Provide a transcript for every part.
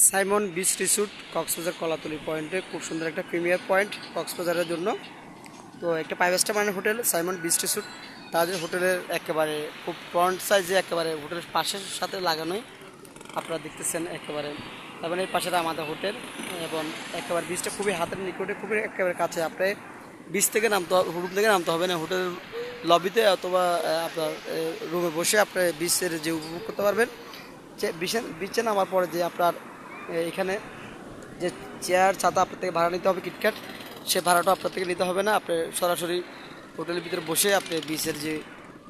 Simon beach resort Cox's Bazar Kolatoli পয়েন্টে খুব সুন্দর একটা প্রিমিয়ার পয়েন্ট কক্সবাজারের জন্য। তো একটা 5 স্টার মানের হোটেল সাইমন বিচ রিসোর্ট। তাদের হোটেলের একেবারে খুব ফ্রন্ট সাইজে একেবারে হোটেলের পাশের সাথে লাগানোই আপনারা দেখতেছেন একেবারে, এবং এই পাশে আমাদের হোটেল, এবং একেবারে বিচটা খুবই হাতের নিকটে, খুবই একেবারে কাছে। আপনি বিচ থেকে রুম থেকে নামতে হবে না, হোটেলের লবিতে অথবা আপনার রুমে বসে আপনি বিচের যে উপভোগ করতে পারবেন। বিচে নামার পরে যে আপনার এখানে যে চেয়ার ছাতা আপনার থেকে ভাড়া নিতে হবে কিটক্যাট, সে ভাড়াটা আপনার থেকে নিতে হবে না। আপনি সরাসরি হোটেলের ভিতরে বসে আপনি বিচের যে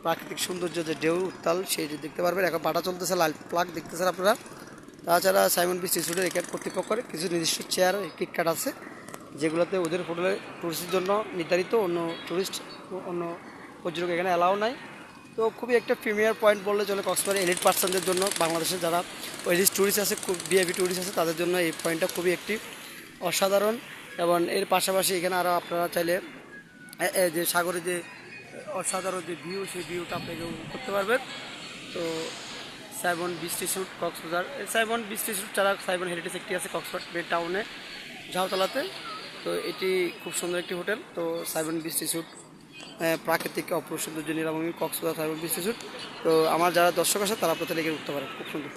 প্রাকৃতিক সৌন্দর্য, যে ঢেউ উত্তাল, সেই যে দেখতে পারবেন। এখন পাটা চলতেছে, লাল প্লাগ দেখতেছেন আপনারা। তাছাড়া সাইমন বিচ রিসোর্টের এখানে কর্তৃপক্ষের কিছু নির্দিষ্ট চেয়ার কিটক্যাট আছে, যেগুলোতে ওদের হোটেলে টুরিস্টের জন্য নির্ধারিত, অন্য পর্যটক এখানে অ্যালাউ নাই। তো খুবই একটা প্রিমিয়ার পয়েন্ট বললে চলে কক্সবাজার এলিট পার্সনদের জন্য। বাংলাদেশের যারা এলিট ট্যুরিস্ট আছে, খুব ভিআইপি ট্যুরিস্ট আছে, তাদের জন্য এই পয়েন্টটা খুবই একটি অসাধারণ। এবং এর পাশাপাশি এখানে আরও আপনারা চাইলে যে সাগরে যে অসাধারণ যে ভিউ, সেই ভিউটা আপনাকে করতে পারবেন। তো Simon beach resort Cox's Bazar, Simon beach resort ছাড়া সাইমন হেরিটেজ একটি আছে কক্সবাজার মেন টাউনে ঝাউতলাতে। তো এটি খুব সুন্দর একটি হোটেল। তো সাইমন বিচ রিসোর্ট প্রাকৃতিক অপূর্ব সৌন্দর্য নিরাময় কক্সবাজার সাইমন বিচ রিসোর্ট। তো আমার যারা দর্শক আছে তারা প্রথমে এখানে উঠতে পারে, খুব সুন্দর।